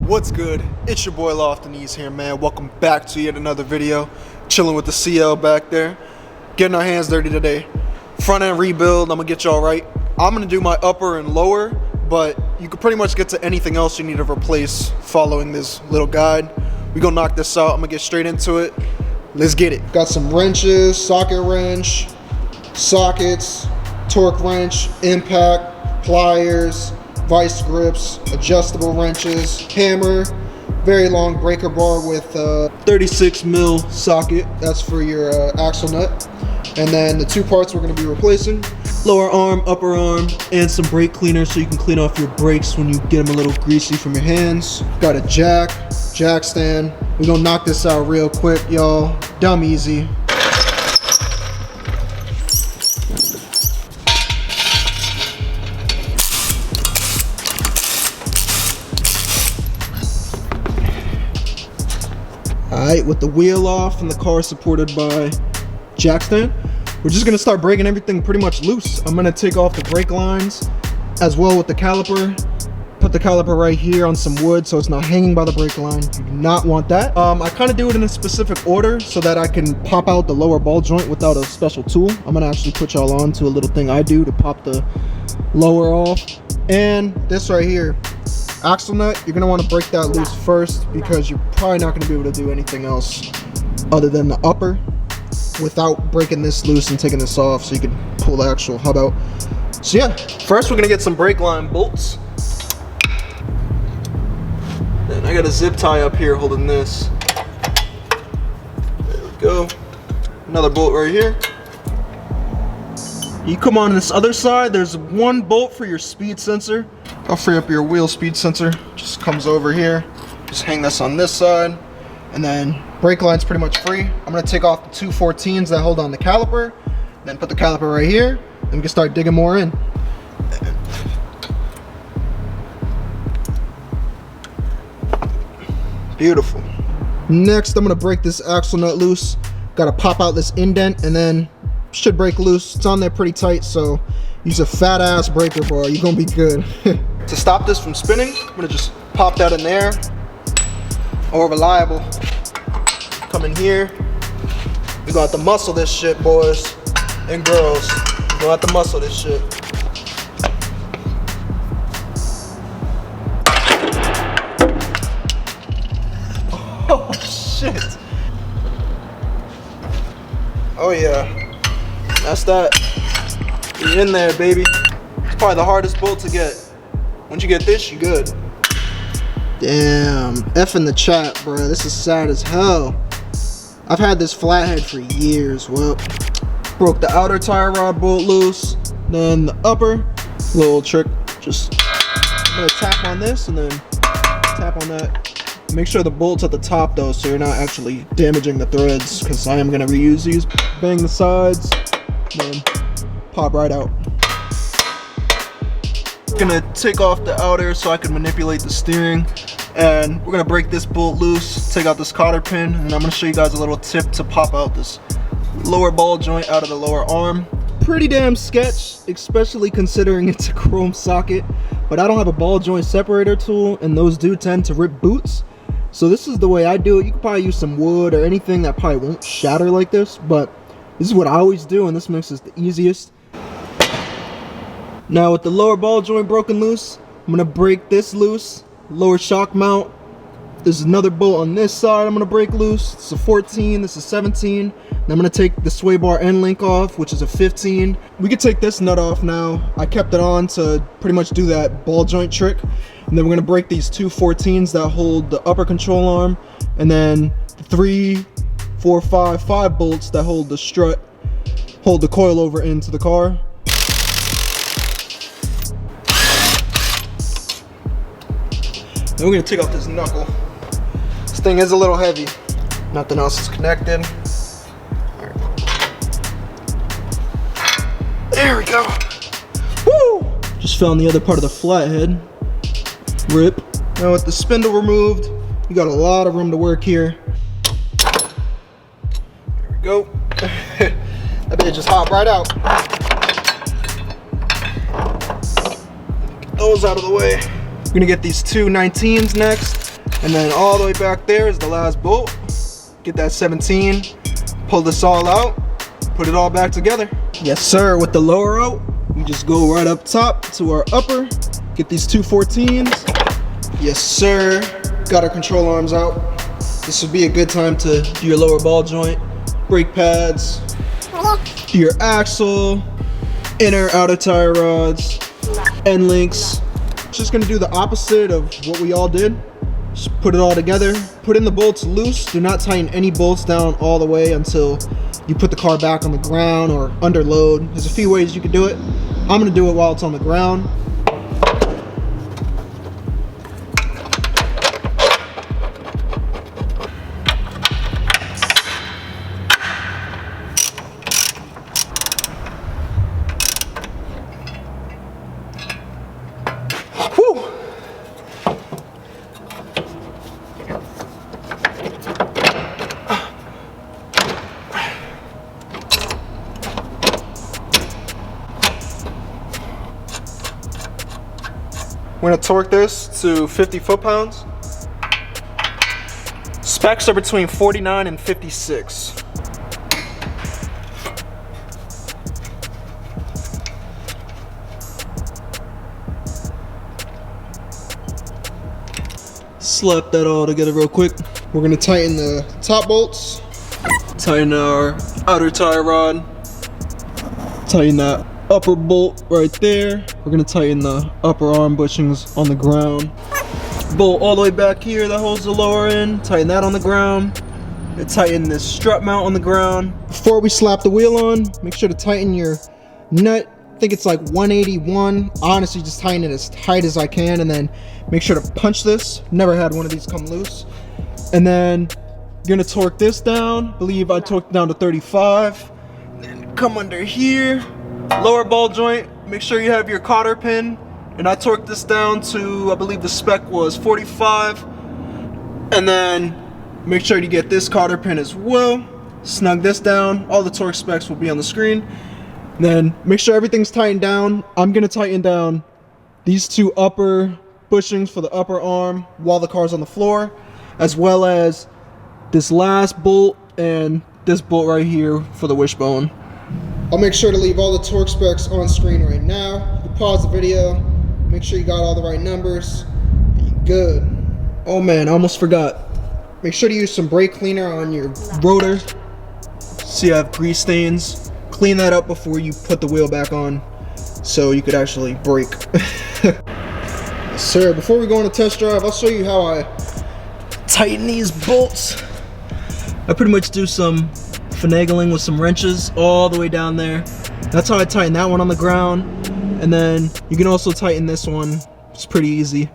What's good? It's your boy Loftonese here, man. Welcome back to yet another video. Chilling with the CL back there. Getting our hands dirty today. Front end rebuild, I'm gonna get y'all right. I'm gonna do my upper and lower, but you can pretty much get to anything else you need to replace following this little guide. We gonna knock this out. I'm gonna get straight into it. Let's get it. Got some wrenches, socket wrench, sockets, torque wrench, impact, pliers, vice grips, adjustable wrenches, hammer, very long breaker bar with 36 mil socket. That's for your axle nut. And then the two parts we're going to be replacing: lower arm, upper arm, and some brake cleaner so you can clean off your brakes when you get them a little greasy from your hands. Got a jack stand. We're going to knock this out real quick, y'all. Dumb easy. Alright, with the wheel off and the car supported by jack stand, we're just gonna start breaking everything pretty much loose. I'm gonna take off the brake lines as well with the caliper. Put the caliper right here on some wood so it's not hanging by the brake line. You do not want that. I kind of do it in a specific order so that I can pop out the lower ball joint without a special tool. I'm gonna actually put y'all on to a little thing I do to pop the lower off. And this right here, axle nut, you're gonna want to break that loose first because you're probably not gonna be able to do anything else other than the upper without breaking this loose and taking this off so you can pull the actual hub out. So yeah, first we're gonna get some brake line bolts. And I got a zip tie up here holding this. There we go. Another bolt right here. You come on this other side, there's one bolt for your speed sensor. I'll free up your wheel speed sensor. Just comes over here. Just hang this on this side. And then brake line's pretty much free. I'm gonna take off the two 14s that hold on the caliper. Then put the caliper right here. Then we can start digging more in. Beautiful. Next, I'm gonna break this axle nut loose. Gotta pop out this indent and then should break loose. It's on there pretty tight, so use a fat ass breaker bar. You're gonna be good. To stop this from spinning, I'm gonna just pop that in there. Or reliable. Come in here. We gonna have to muscle this shit, boys and girls. We gonna have to muscle this shit. Oh shit. Oh yeah. That's that. You're in there, baby. It's probably the hardest bolt to get. Once you get this, you good. Damn, F in the chat, bro. This is sad as hell. I've had this flathead for years. Well, broke the outer tire rod bolt loose. Then the upper, little trick. Just, I'm gonna tap on this and then tap on that. Make sure the bolt's at the top though, so you're not actually damaging the threads, because I am gonna reuse these. Bang the sides, then pop right out. Gonna take off the outer so I can manipulate the steering, and we're gonna break this bolt loose, take out this cotter pin, and I'm gonna show you guys a little tip to pop out this lower ball joint out of the lower arm. Pretty damn sketch, especially considering it's a chrome socket, but I don't have a ball joint separator tool, and those do tend to rip boots. So this is the way I do it. You could probably use some wood or anything that probably won't shatter like this, but this is what I always do, and this makes this the easiest. Now with the lower ball joint broken loose, I'm gonna break this loose, lower shock mount. There's another bolt on this side I'm gonna break loose. It's a 14, this is 17. And I'm gonna take the sway bar end link off, which is a 15. We could take this nut off now. I kept it on to pretty much do that ball joint trick. And then we're gonna break these two 14s that hold the upper control arm, and then 3, 4, 5 bolts that hold the strut, hold the coilover into the car. Then we're gonna take off this knuckle. This thing is a little heavy. Nothing else is connected. Right. There we go. Woo! Just found the other part of the flathead. Rip. Now with the spindle removed, you got a lot of room to work here. There we go. That bitch just hopped right out. Get those out of the way. We're gonna get these two 19s next. And then all the way back there is the last bolt. Get that 17, pull this all out, put it all back together. Yes sir, with the lower out, we just go right up top to our upper, get these two 14s. Yes sir, got our control arms out. This would be a good time to do your lower ball joint, brake pads, your axle, inner outer tire rods, end links. Just gonna do the opposite of what we all did. Just put it all together, put in the bolts loose. Do not tighten any bolts down all the way until you put the car back on the ground or under load. There's a few ways you can do it. I'm gonna do it while it's on the ground. We're gonna torque this to 50 foot-pounds. Specs are between 49 and 56. Slap that all together real quick. We're gonna tighten the top bolts, tighten our outer tie rod, tighten that upper bolt right there. We're gonna tighten the upper arm bushings on the ground. Bolt all the way back here that holds the lower end, tighten that on the ground. And tighten this strut mount on the ground. Before we slap the wheel on, make sure to tighten your nut. I think it's like 181. Honestly, just tighten it as tight as I can, and then make sure to punch this. Never had one of these come loose. And then you're gonna torque this down. I believe I torqued it down to 35. Then come under here, lower ball joint. Make sure you have your cotter pin. And I torqued this down to, I believe the spec was 45. And then make sure to get this cotter pin as well. Snug this down. All the torque specs will be on the screen. Then make sure everything's tightened down. I'm gonna tighten down these two upper bushings for the upper arm while the car's on the floor, as well as this last bolt and this bolt right here for the wishbone. I'll make sure to leave all the torque specs on screen right now. You pause the video, make sure you got all the right numbers, and you're good. Oh man, I almost forgot. Make sure to use some brake cleaner on your rotor. See, I have grease stains. Clean that up before you put the wheel back on so you could actually brake. Yes, sir, before we go on a test drive, I'll show you how I tighten these bolts. I pretty much do some finagling with some wrenches all the way down there. That's how I tighten that one on the ground. And then you can also tighten this one. It's pretty easy.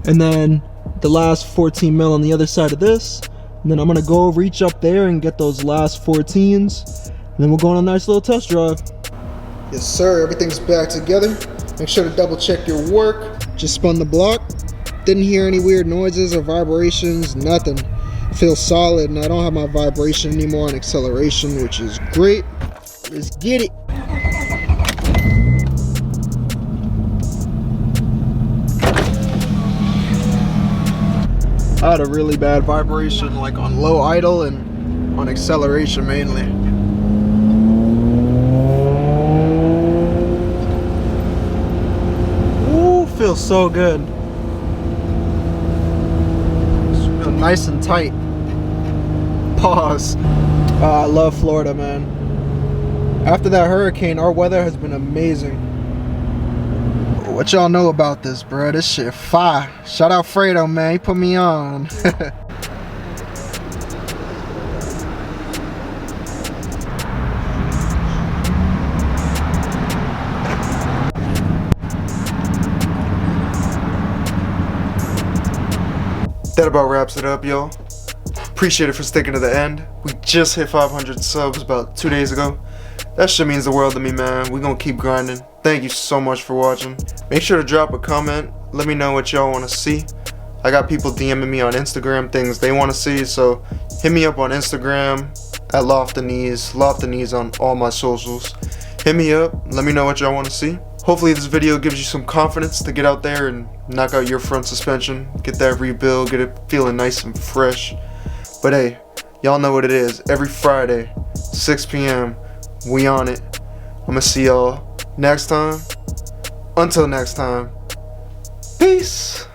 And then the last 14 mil on the other side of this. And then I'm gonna go reach up there and get those last 14s. And then we'll go on a nice little test drive. Yes sir, everything's back together. Make sure to double check your work. Just spun the block. Didn't hear any weird noises or vibrations, nothing. Feels solid, and I don't have my vibration anymore on acceleration, which is great. Let's get it. I had a really bad vibration, like on low idle and on acceleration mainly. Ooh, feels so good. Feel nice and tight. Pause. I love Florida, man. After that hurricane, our weather has been amazing. What y'all know about this, bro? This shit fire. Shout out Fredo, man. He put me on. That about wraps it up, y'all. Appreciate it for sticking to the end. We just hit 500 subs about 2 days ago. That shit means the world to me, man. We gonna keep grinding. Thank you so much for watching. Make sure to drop a comment. Let me know what y'all want to see. I got people DMing me on Instagram things they want to see, so hit me up on Instagram at Loftknees on all my socials. Hit me up. Let me know what y'all want to see. Hopefully this video gives you some confidence to get out there and knock out your front suspension, get that rebuild, get it feeling nice and fresh. But hey, y'all know what it is. Every Friday, 6 p.m., we on it. I'm gonna see y'all next time. Until next time, peace.